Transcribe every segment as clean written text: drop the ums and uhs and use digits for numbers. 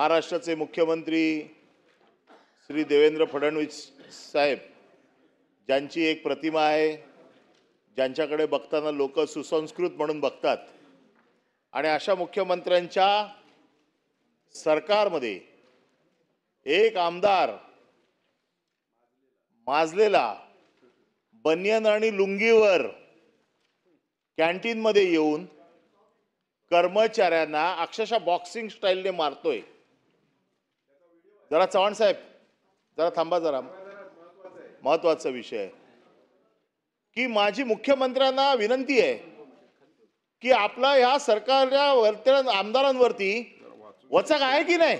महाराष्ट्राचे मुख्यमंत्री श्री देवेंद्र फडणवीस साहेब ज्यांची एक प्रतिमा आहे, ज्यांच्याकडे बघताना लोक सुसंस्कृत म्हणून बघतात आणि अशा मुख्यमंत्र्यांच्या सरकारमध्ये एक आमदार माजलेला बनियन आणि लुंगीवर कॅन्टीन मध्ये येऊन कर्मचाऱ्यांना अक्षरशः बॉक्सिंग स्टाईलने मारतोय। जरा चव्हाण साहेब जरा थांबा, जरा महत्वाचा विषय आहे की माझी मुख्यमंत्र्यांना विनंती आहे की आपला ह्या सरकारच्या आमदारांवरती वचक आहे की नाही।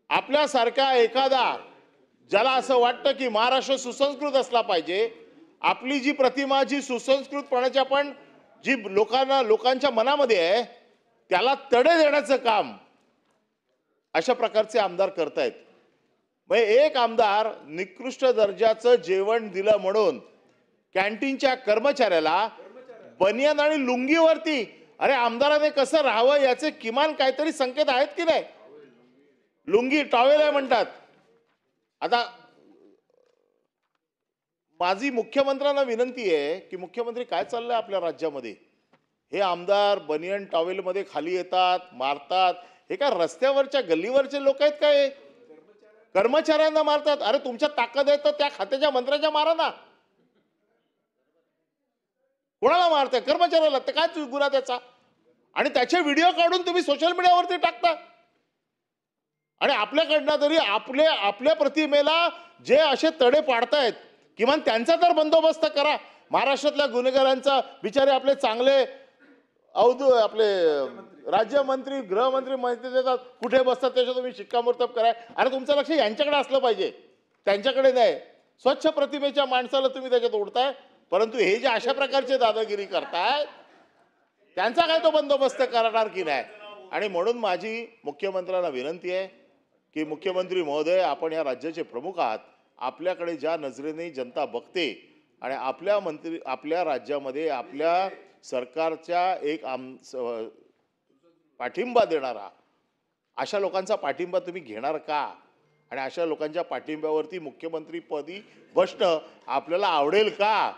आपल्यासारखा एखादा ज्याला असं वाटतं की महाराष्ट्र सुसंस्कृत असला पाहिजे, आपली जी प्रतिमा जी सुसंस्कृतपणाची आपण जी लोकांच्या मनामध्ये आहे त्याला तडे देण्याचं काम अशा प्रकारचे आमदार करतायत। म्हणजे एक आमदार निकृष्ट दर्जाचं जेवण दिलं म्हणून कॅन्टीनच्या कर्मचाऱ्याला बनियन आणि लुंगीवरती, अरे आमदाराने कसं राहावं याचे किमान काहीतरी संकेत आहेत की नाही। लुंगी टॉवेल आहे म्हणतात। आता माझी मुख्यमंत्र्यांना विनंती आहे की मुख्यमंत्री काय चाललंय आपल्या राज्यामध्ये। हे आमदार बनियन टॉवेल मध्ये खाली येतात, मारतात। हे काय रस्त्यावरच्या गल्लीवरचे लोक आहेत काय? कर्मचाऱ्यांना मारतात। अरे तुमच्या ताकद आहे तर त्या खात्याच्या मंत्र्याच्या मारा ना। कोणाला मारताय? कर्मचाऱ्याला। तर काय गुन्हा त्याचा? आणि त्याचे व्हिडिओ काढून तुम्ही सोशल मीडियावरती टाकता आणि आपल्याकडनं तरी आपल्या प्रतिमेला जे असे तडे पाडतायत किमान त्यांचा तर बंदोबस्त करा। महाराष्ट्रातल्या गुन्हेगारांचा बिचारे आपले चांगले आपले राज्यमंत्री गृहमंत्री माहिती देतात कुठे बसतात त्याच्यावर तुम्ही शिक्कामोर्तब करा। अरे तुमचं लक्ष यांच्याकडे असलं पाहिजे, त्यांच्याकडे नाही। स्वच्छ प्रतिमेच्या माणसाला तुम्ही त्याच्यात ओढताय, परंतु हे जे अशा प्रकारचे दादागिरी करताय त्यांचा काय तो बंदोबस्त करणार की नाही। आणि म्हणून माझी मुख्यमंत्र्यांना विनंती आहे की मुख्यमंत्री महोदय, आपण या राज्याचे प्रमुख आहात। आपल्याकडे ज्या नजरेने जनता बघते आणि आपल्या राज्यामध्ये आपल्या सरकारच्या एक पाठिंबा देणारा अशा लोकांचा पाठिंबा तुम्ही घेणार का? आणि अशा लोकांच्या पाठिंब्यावरती मुख्यमंत्री पदी बसणं आपल्याला आवडेल का?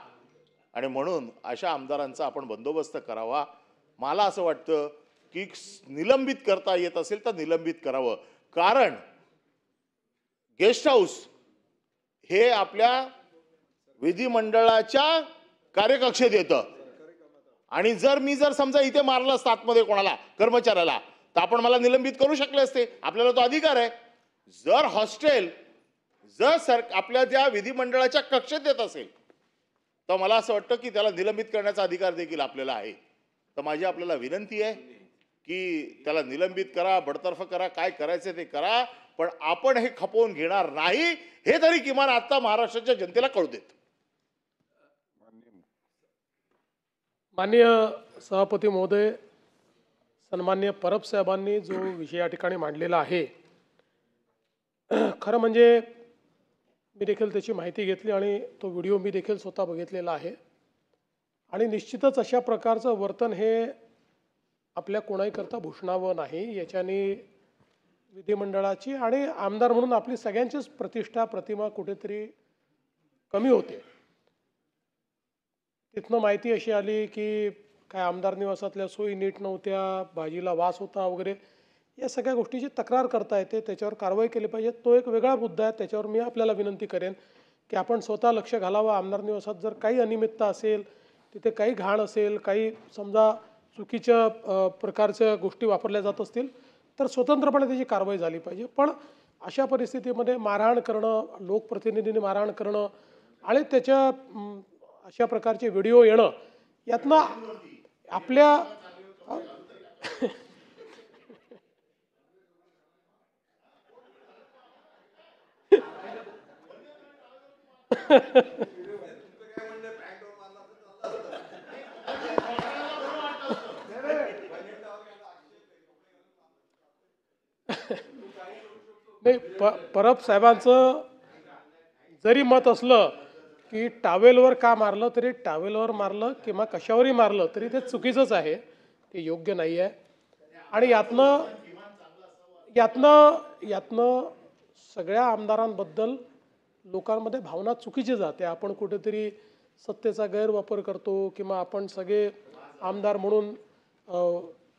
आणि म्हणून अशा आमदारांचा आपण बंदोबस्त करावा। मला असं वाटतं की निलंबित करता येत असेल तर निलंबित करावं, कारण गेस्ट हाऊस हे आपल्या विधिमंडळाच्या कार्यकक्षेत येतं आणि मी जर समजा इथे मारलं असतं आतमध्ये कोणाला कर्मचाऱ्याला तर आपण मला निलंबित करू शकले असते, आपल्याला तो अधिकार आहे। जर हॉस्टेल आपल्या त्या विधिमंडळाच्या कक्षेत येत असेल तर मला असं वाटतं की त्याला निलंबित करण्याचा अधिकार देखील आपल्याला आहे। तर माझी आपल्याला विनंती आहे की त्याला निलंबित करा, बडतर्फ करा, काय करायचं ते करा, पण आपण हे खपवून घेणार नाही हे तरी किमान आता महाराष्ट्राच्या जनतेला कळू देत। माननीय सभापती महोदय, सन्माननीय परब साहेबांनी जो विषय या ठिकाणी मांडलेला आहे, खरं म्हणजे मी देखील त्याची माहिती घेतली आणि तो व्हिडिओ मी देखील स्वतः बघितलेला आहे। आणि निश्चितच अशा प्रकारचं वर्तन हे आपल्या कोणाही करता भूषणावं नाही। याच्याने विधिमंडळाची आणि आमदार म्हणून आपली सगळ्यांचीच प्रतिष्ठा प्रतिमा कुठेतरी कमी होते। तिथनं माहिती अशी आली की काय आमदार निवासातल्या सोयी नीट नव्हत्या, भाजीला वास होता वगैरे, या सगळ्या गोष्टीची तक्रार करता येते, त्याच्यावर कारवाई केली पाहिजे। तो एक वेगळा मुद्दा आहे, त्याच्यावर मी आपल्याला विनंती करेन की आपण स्वतः लक्ष घालावं। आमदार निवासात जर काही अनियमितता असेल, तिथे काही घाण असेल, काही समजा चुकीच्या प्रकारच्या गोष्टी वापरल्या जात असतील तर स्वतंत्रपणे त्याची कारवाई झाली पाहिजे। पण अशा परिस्थितीमध्ये मारहाण करणं, लोकप्रतिनिधींनी मारहाण करणं आणि त्याच्या अशा प्रकारचे व्हिडिओ येणं, यातनं आपल्या नाही, परब साहेबांचं जरी मत असलं की टावेलवर का मारलं, तरी टावेलवर मारलं किंवा कशावरही मारलं तरी ते चुकीचंच आहे, ते योग्य नाही आहे। आणि यातनं सगळ्या आमदारांबद्दल लोकांमध्ये भावना चुकीची जाते. आपण कुठेतरी सत्तेचा गैरवापर करतो किंवा आपण सगळे आमदार म्हणून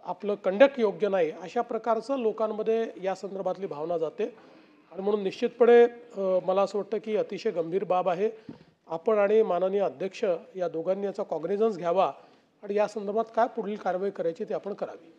आपलं कंडक्ट योग्य नाही, अशा प्रकारचं लोकांमध्ये या संदर्भातली भावना जाते. आणि म्हणून निश्चितपणे मला असं वाटतं की अतिशय गंभीर बाब आहे. आपण आणि माननीय अध्यक्ष या दोघांनी याचा कॉग्निझन्स घ्यावा आणि या संदर्भात काय पुढील कारवाई करायची ते आपण करावी.